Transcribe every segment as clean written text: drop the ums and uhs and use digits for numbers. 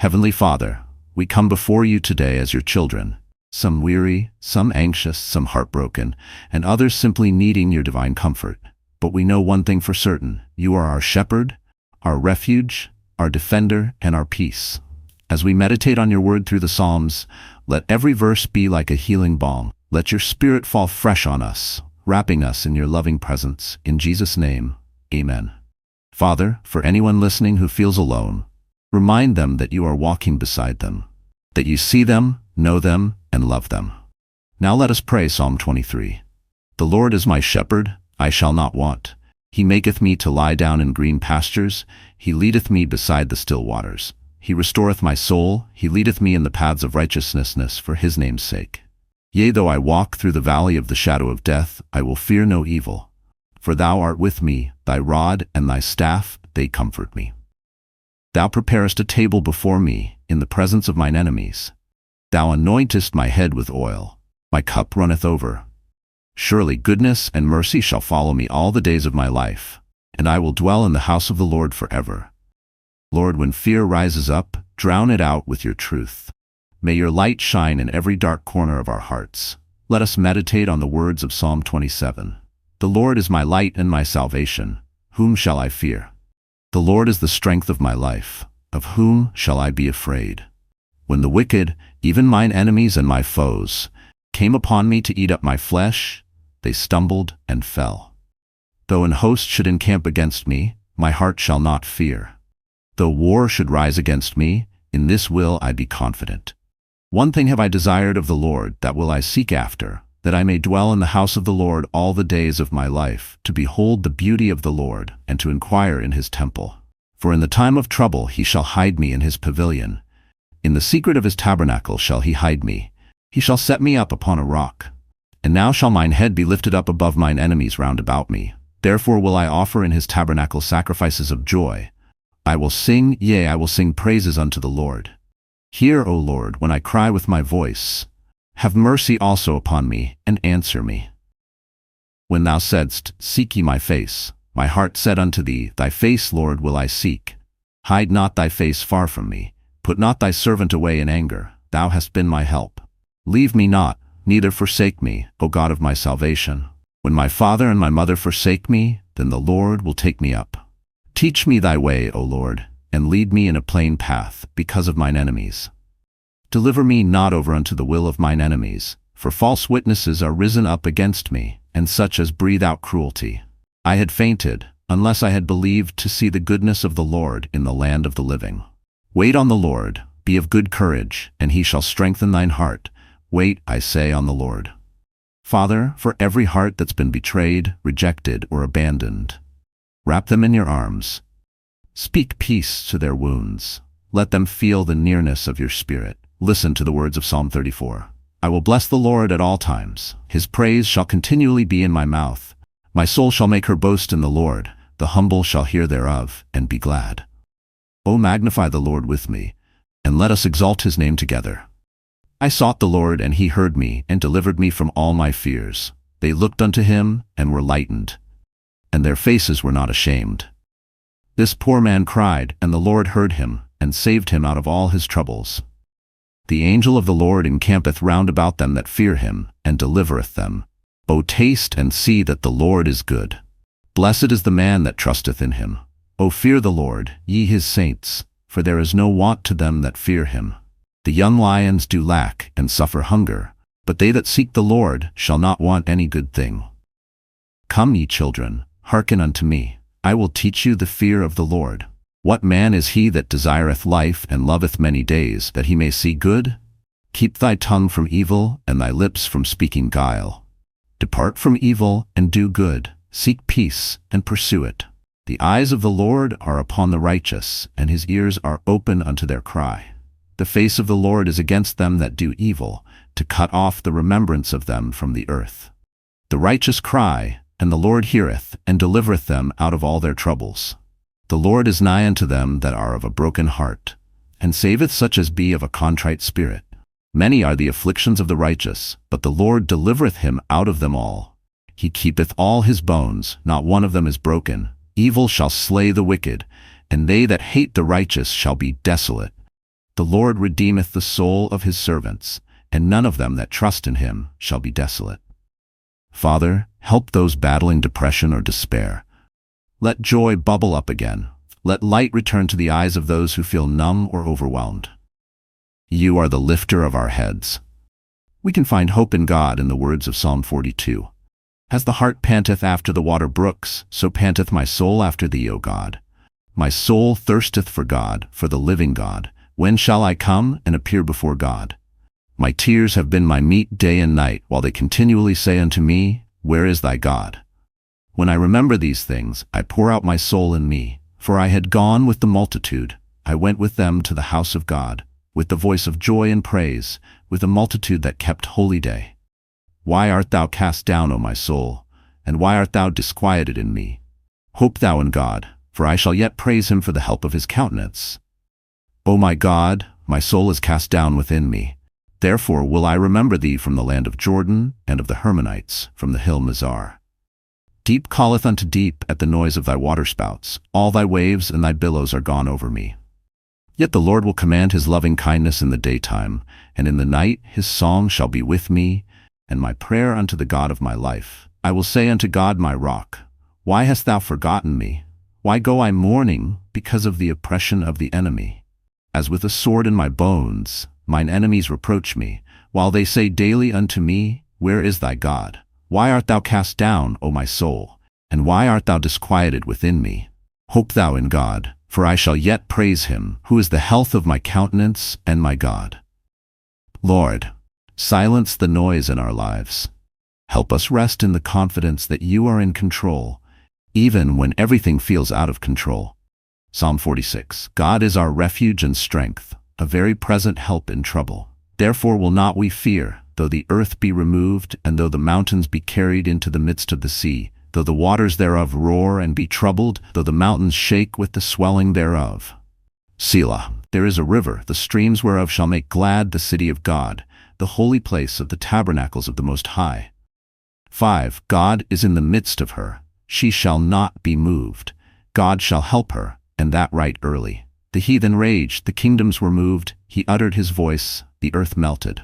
Heavenly Father, we come before you today as your children, some weary, some anxious, some heartbroken, and others simply needing your divine comfort. But we know one thing for certain: you are our shepherd, our refuge, our defender, and our peace. As we meditate on your word through the Psalms, let every verse be like a healing balm. Let your spirit fall fresh on us, wrapping us in your loving presence. In Jesus' name, amen. Father, for anyone listening who feels alone, remind them that you are walking beside them, that you see them, know them, and love them. Now let us pray Psalm 23. The Lord is my shepherd, I shall not want. He maketh me to lie down in green pastures. He leadeth me beside the still waters. He restoreth my soul. He leadeth me in the paths of righteousness for his name's sake. Yea, though I walk through the valley of the shadow of death, I will fear no evil. For thou art with me, thy rod and thy staff, they comfort me. Thou preparest a table before me in the presence of mine enemies. Thou anointest my head with oil. My cup runneth over. Surely goodness and mercy shall follow me all the days of my life, and I will dwell in the house of the Lord forever. Lord, when fear rises up, drown it out with your truth. May your light shine in every dark corner of our hearts. Let us meditate on the words of Psalm 27. The Lord is my light and my salvation. Whom shall I fear? The Lord is the strength of my life. Of whom shall I be afraid? When the wicked, even mine enemies and my foes, came upon me to eat up my flesh, they stumbled and fell. Though an host should encamp against me, my heart shall not fear. Though war should rise against me, in this will I be confident. One thing have I desired of the Lord, that will I seek after, that I may dwell in the house of the Lord all the days of my life, to behold the beauty of the Lord, and to inquire in his temple. For in the time of trouble he shall hide me in his pavilion. In the secret of his tabernacle shall he hide me. He shall set me up upon a rock. And now shall mine head be lifted up above mine enemies round about me. Therefore will I offer in his tabernacle sacrifices of joy. I will sing, yea, I will sing praises unto the Lord. Hear, O Lord, when I cry with my voice. Have mercy also upon me, and answer me. When thou saidst, Seek ye my face, my heart said unto thee, Thy face, Lord, will I seek. Hide not thy face far from me. Put not thy servant away in anger. Thou hast been my help. Leave me not, neither forsake me, O God of my salvation. When my father and my mother forsake me, then the Lord will take me up. Teach me thy way, O Lord, and lead me in a plain path, because of mine enemies. Deliver me not over unto the will of mine enemies, for false witnesses are risen up against me, and such as breathe out cruelty. I had fainted, unless I had believed to see the goodness of the Lord in the land of the living. Wait on the Lord, be of good courage, and he shall strengthen thine heart. Wait, I say, on the Lord. Father, for every heart that's been betrayed, rejected, or abandoned, wrap them in your arms. Speak peace to their wounds. Let them feel the nearness of your Spirit. Listen to the words of Psalm 34. I will bless the Lord at all times. His praise shall continually be in my mouth. My soul shall make her boast in the Lord. The humble shall hear thereof, and be glad. O magnify the Lord with me, and let us exalt his name together. I sought the Lord, and he heard me, and delivered me from all my fears. They looked unto him, and were lightened, and their faces were not ashamed. This poor man cried, and the Lord heard him, and saved him out of all his troubles. The angel of the Lord encampeth round about them that fear him, and delivereth them. O taste and see that the Lord is good. Blessed is the man that trusteth in him. O fear the Lord, ye his saints, for there is no want to them that fear him. The young lions do lack and suffer hunger, but they that seek the Lord shall not want any good thing. Come, ye children, hearken unto me. I will teach you the fear of the Lord. What man is he that desireth life and loveth many days, that he may see good? Keep thy tongue from evil, and thy lips from speaking guile. Depart from evil, and do good. Seek peace, and pursue it. The eyes of the Lord are upon the righteous, and his ears are open unto their cry. The face of the Lord is against them that do evil, to cut off the remembrance of them from the earth. The righteous cry, and the Lord heareth, and delivereth them out of all their troubles. The Lord is nigh unto them that are of a broken heart, and saveth such as be of a contrite spirit. Many are the afflictions of the righteous, but the Lord delivereth him out of them all. He keepeth all his bones, not one of them is broken. Evil shall slay the wicked, and they that hate the righteous shall be desolate. The Lord redeemeth the soul of his servants, and none of them that trust in him shall be desolate. Father, help those battling depression or despair. Let joy bubble up again. Let light return to the eyes of those who feel numb or overwhelmed. You are the lifter of our heads. We can find hope in God in the words of Psalm 42. As the hart panteth after the water brooks, so panteth my soul after thee, O God. My soul thirsteth for God, for the living God. When shall I come and appear before God? My tears have been my meat day and night, while they continually say unto me, Where is thy God? When I remember these things, I pour out my soul in me. For I had gone with the multitude, I went with them to the house of God, with the voice of joy and praise, with a multitude that kept holy day. Why art thou cast down, O my soul? And why art thou disquieted in me? Hope thou in God, for I shall yet praise him for the help of his countenance. O my God, my soul is cast down within me. Therefore will I remember thee from the land of Jordan, and of the Hermonites, from the hill Mizar. Deep calleth unto deep at the noise of thy waterspouts. All thy waves and thy billows are gone over me. Yet the Lord will command his loving kindness in the daytime, and in the night his song shall be with me, and my prayer unto the God of my life. I will say unto God my rock, Why hast thou forgotten me? Why go I mourning because of the oppression of the enemy? As with a sword in my bones, mine enemies reproach me, while they say daily unto me, Where is thy God? Why art thou cast down, O my soul? And why art thou disquieted within me? Hope thou in God, for I shall yet praise him, who is the health of my countenance and my God. Lord, silence the noise in our lives. Help us rest in the confidence that you are in control, even when everything feels out of control. Psalm 46. God is our refuge and strength, a very present help in trouble. Therefore will not we fear, though the earth be removed, and though the mountains be carried into the midst of the sea, though the waters thereof roar and be troubled, though the mountains shake with the swelling thereof. Selah. There is a river, the streams whereof shall make glad the city of God, the holy place of the tabernacles of the Most High. 5. God is in the midst of her. She shall not be moved. God shall help her, and that right early. The heathen raged, the kingdoms were moved. He uttered his voice, the earth melted.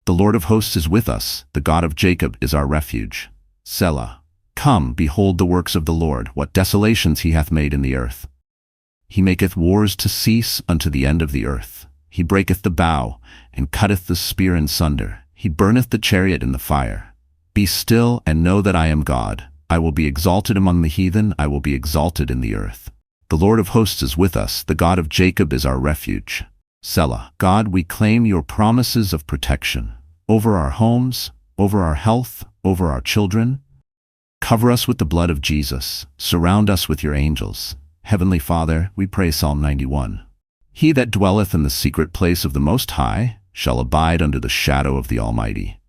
The Lord of hosts is with us, the God of Jacob is our refuge. Selah. Come, behold the works of the Lord, what desolations he hath made in the earth. He maketh wars to cease unto the end of the earth. He breaketh the bow, and cutteth the spear in sunder. He burneth the chariot in the fire. Be still, and know that I am God. I will be exalted among the heathen, I will be exalted in the earth. The Lord of hosts is with us, the God of Jacob is our refuge. Selah. God, we claim your promises of protection over our homes, over our health, over our children. Cover us with the blood of Jesus. Surround us with your angels. Heavenly Father, we pray Psalm 91. He that dwelleth in the secret place of the Most High shall abide under the shadow of the Almighty.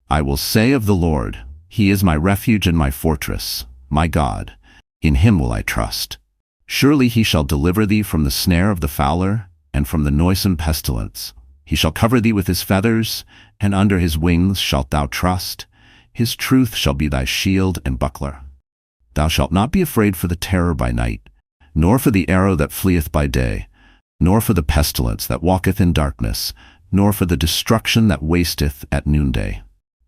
I will say of the Lord, He is my refuge and my fortress, my God. In him will I trust. Surely he shall deliver thee from the snare of the fowler, and from the noisome pestilence. He shall cover thee with his feathers, and under his wings shalt thou trust. His truth shall be thy shield and buckler. Thou shalt not be afraid for the terror by night, nor for the arrow that fleeth by day, nor for the pestilence that walketh in darkness, nor for the destruction that wasteth at noonday.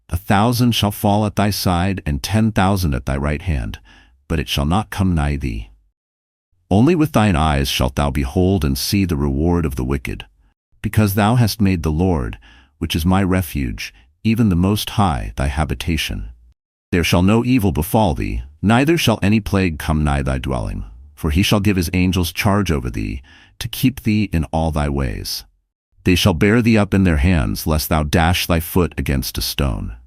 1,000 shall fall at thy side, and 10,000 at thy right hand, but it shall not come nigh thee. Only with thine eyes shalt thou behold and see the reward of the wicked, because thou hast made the Lord, which is my refuge, even the Most High, thy habitation. There shall no evil befall thee, neither shall any plague come nigh thy dwelling. For he shall give his angels charge over thee, to keep thee in all thy ways. They shall bear thee up in their hands, lest thou dash thy foot against a stone.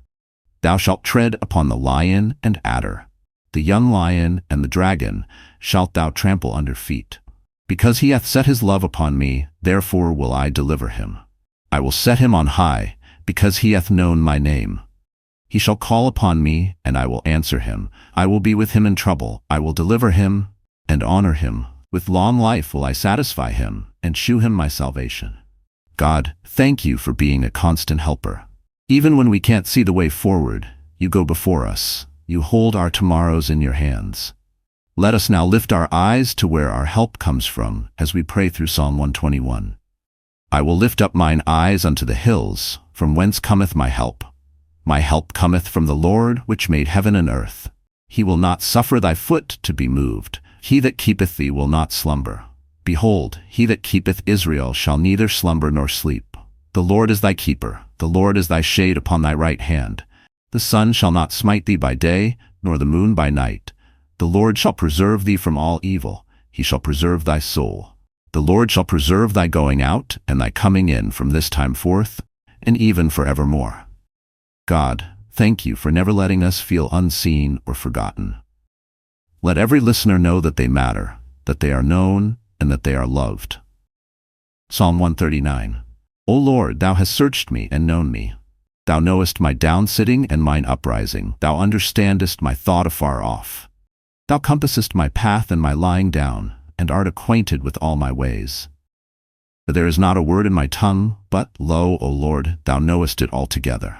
Thou shalt tread upon the lion and adder. The young lion and the dragon shalt thou trample under feet. Because he hath set his love upon me, therefore will I deliver him. I will set him on high, because he hath known my name. He shall call upon me, and I will answer him. I will be with him in trouble. I will deliver him and honor him. With long life will I satisfy him, and shew him my salvation. God, thank you for being a constant helper. Even when we can't see the way forward, you go before us. You hold our tomorrows in your hands. Let us now lift our eyes to where our help comes from as we pray through Psalm 121. I will lift up mine eyes unto the hills, from whence cometh my help. My help cometh from the Lord, which made heaven and earth. He will not suffer thy foot to be moved. He that keepeth thee will not slumber. Behold, he that keepeth Israel shall neither slumber nor sleep. The Lord is thy keeper, the Lord is thy shade upon thy right hand. The sun shall not smite thee by day, nor the moon by night. The Lord shall preserve thee from all evil, he shall preserve thy soul. The Lord shall preserve thy going out and thy coming in from this time forth, and even forevermore. God, thank you for never letting us feel unseen or forgotten. Let every listener know that they matter, that they are known, and that they are loved. Psalm 139. O Lord, thou hast searched me and known me. Thou knowest my downsitting and mine uprising. Thou understandest my thought afar off. Thou compassest my path and my lying down, and art acquainted with all my ways. For there is not a word in my tongue, but, lo, O Lord, thou knowest it altogether.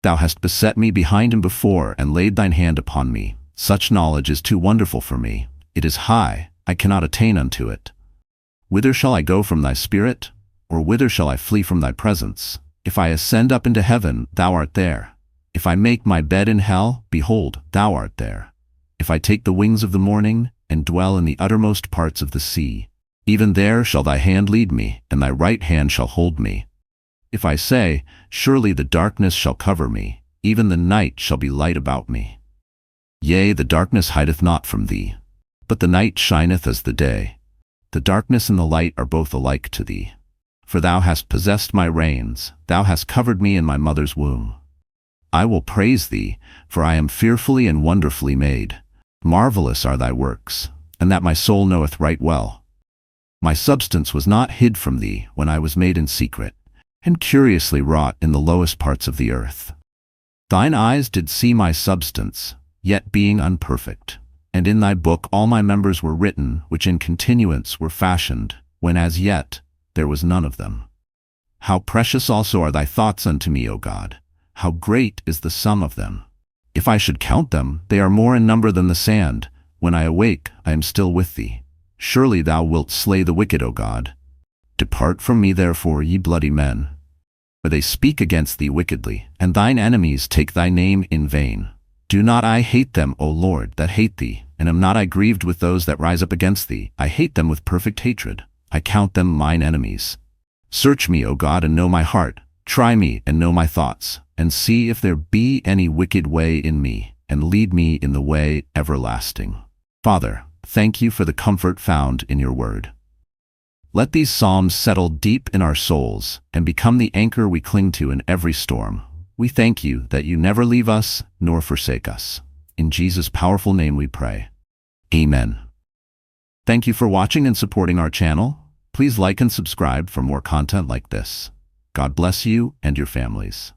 Thou hast beset me behind and before, and laid thine hand upon me. Such knowledge is too wonderful for me. It is high, I cannot attain unto it. Whither shall I go from thy spirit? Or whither shall I flee from thy presence? If I ascend up into heaven, thou art there. If I make my bed in hell, behold, thou art there. If I take the wings of the morning, and dwell in the uttermost parts of the sea, even there shall thy hand lead me, and thy right hand shall hold me. If I say, surely the darkness shall cover me, even the night shall be light about me. Yea, the darkness hideth not from thee, but the night shineth as the day. The darkness and the light are both alike to thee. For thou hast possessed my reins, thou hast covered me in my mother's womb. I will praise thee, for I am fearfully and wonderfully made. Marvelous are thy works, and that my soul knoweth right well. My substance was not hid from thee when I was made in secret, and curiously wrought in the lowest parts of the earth. Thine eyes did see my substance, yet being unperfect. And in thy book all my members were written, which in continuance were fashioned, when as yet there was none of them. How precious also are thy thoughts unto me, O God! How great is the sum of them! If I should count them, they are more in number than the sand. When I awake, I am still with thee. Surely thou wilt slay the wicked, O God. Depart from me therefore, ye bloody men. For they speak against thee wickedly, and thine enemies take thy name in vain. Do not I hate them, O Lord, that hate thee, and am not I grieved with those that rise up against thee? I hate them with perfect hatred. I count them mine enemies. Search me, O God, and know my heart. Try me, and know my thoughts, and see if there be any wicked way in me, and lead me in the way everlasting. Father, thank you for the comfort found in your word. Let these psalms settle deep in our souls, and become the anchor we cling to in every storm. We thank you that you never leave us nor forsake us. In Jesus' powerful name we pray. Amen. Thank you for watching and supporting our channel. Please like and subscribe for more content like this. God bless you and your families.